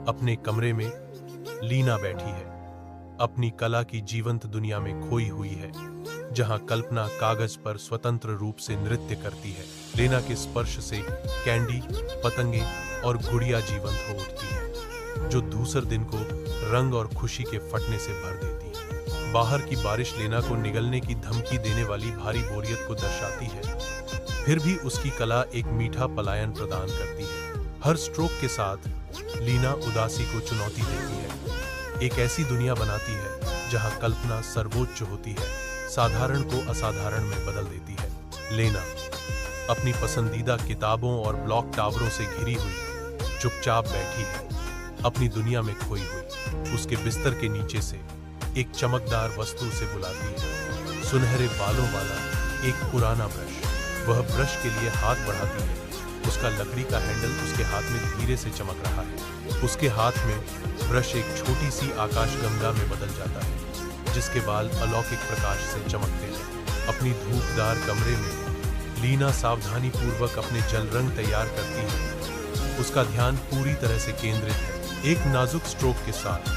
अपने कमरे में लीना बैठी है, अपनी कला की जीवंत दुनिया में खोई हुई है, जहां कल्पना कागज पर स्वतंत्र रूप से नृत्य करती है। लीना के स्पर्श से कैंडी, पतंगे और गुड़िया जीवंत हो उठती है, जो दूसर दिन को रंग और खुशी के फटने से भर देती है। बाहर की बारिश लीना को निगलने की धमकी देने वाली भारी बोरियत को दर्शाती है, फिर भी उसकी कला एक मीठा पलायन प्रदान करती है। हर स्ट्रोक के साथ लीना उदासी को चुनौती देती है, एक ऐसी दुनिया बनाती है जहां कल्पना सर्वोच्च होती है, साधारण को असाधारण में बदल देती है। लीना अपनी पसंदीदा किताबों और ब्लॉक टावरों से घिरी हुई चुपचाप बैठी है, अपनी दुनिया में खोई हुई। उसके बिस्तर के नीचे से एक चमकदार वस्तु उसे बुलाती है, सुनहरे बालों वाला एक पुराना ब्रश। वह ब्रश के लिए हाथ बढ़ाती है, उसका लकड़ी का हैंडल उसके हाथ में धीरे से चमक रहा है। उसके हाथ में ब्रश एक छोटी सी आकाशगंगा में बदल जाता है, जिसके बाल अलौकिक प्रकाश से चमकते हैं। अपनी धूपदार कमरे में लीना सावधानी पूर्वक अपने जल रंग तैयार करती है, उसका ध्यान पूरी तरह से केंद्रित है। एक नाजुक स्ट्रोक के साथ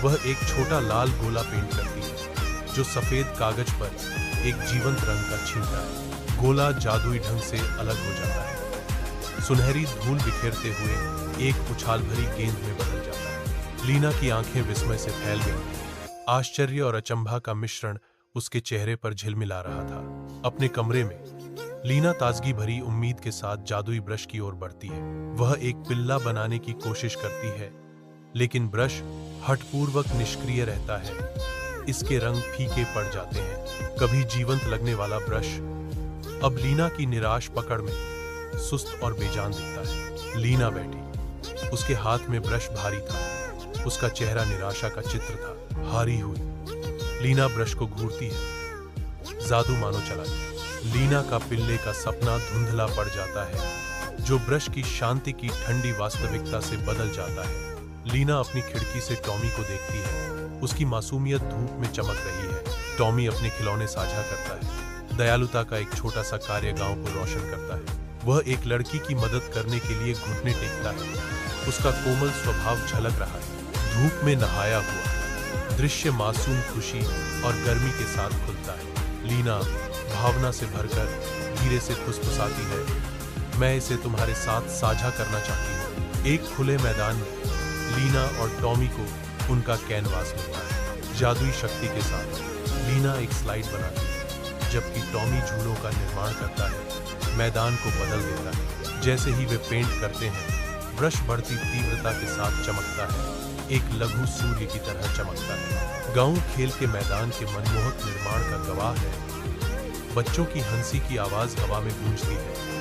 वह एक छोटा लाल गोला पेंट करती है, जो सफेद कागज पर एक जीवंत रंग का छींटा है। गोला जादुई ढंग से अलग हो जाता है, सुनहरी धूल बिखेरते हुए एक उछाल भरी गेंद में बदल जाता है। लीना की आंखें विस्मय से फैल गईं, आश्चर्य और अचंभा का मिश्रण उसके चेहरे पर झिलमिला रहा था। अपने कमरे में लीना ताजगी भरी उम्मीद के साथ जादुई ब्रश की ओर बढ़ती है। वह एक पिल्ला बनाने की कोशिश करती है, लेकिन ब्रश हठपूर्वक निष्क्रिय रहता है। इसके रंग फीके पड़ जाते हैं। कभी जीवंत लगने वाला ब्रश अब लीना की निराश पकड़ में सुस्त और बेजान दिखता है। लीना बैठी, उसके हाथ में ब्रश भारी था, उसका चेहरा निराशा का चित्र था। हारी हुई लीना ब्रश को घूरती है, जादू मानो चला गया। लीना का पिल्ले का सपना धुंधला पड़ जाता है, जो ब्रश की शांति की ठंडी वास्तविकता से बदल जाता है। लीना अपनी खिड़की से टॉमी को देखती है, उसकी मासूमियत धूप में चमक रही है। टॉमी अपने खिलौने साझा करता है, दयालुता का एक छोटा सा कार्य गांव को रोशन करता है। वह एक लड़की की मदद करने के लिए घुटने टेकता है, उसका कोमल स्वभाव झलक रहा है। धूप में नहाया हुआ दृश्य मासूम खुशी और गर्मी के साथ खुलता है। लीना भावना से भरकर धीरे से फुसफुसाती है, मैं इसे तुम्हारे साथ साझा करना चाहती हूँ। एक खुले मैदान में लीना और टॉमी को उनका कैनवास मिलता है। जादुई शक्ति के साथ लीना एक स्लाइड बनाती है, जबकि टॉमी झूलों का निर्माण करता है, मैदान को बदल देता है। जैसे ही वे पेंट करते हैं, ब्रश बढ़ती तीव्रता के साथ चमकता है, एक लघु सूर्य की तरह चमकता है। गांव खेल के मैदान के मनमोहक निर्माण का गवाह है। बच्चों की हंसी की आवाज हवा में गूंजती है।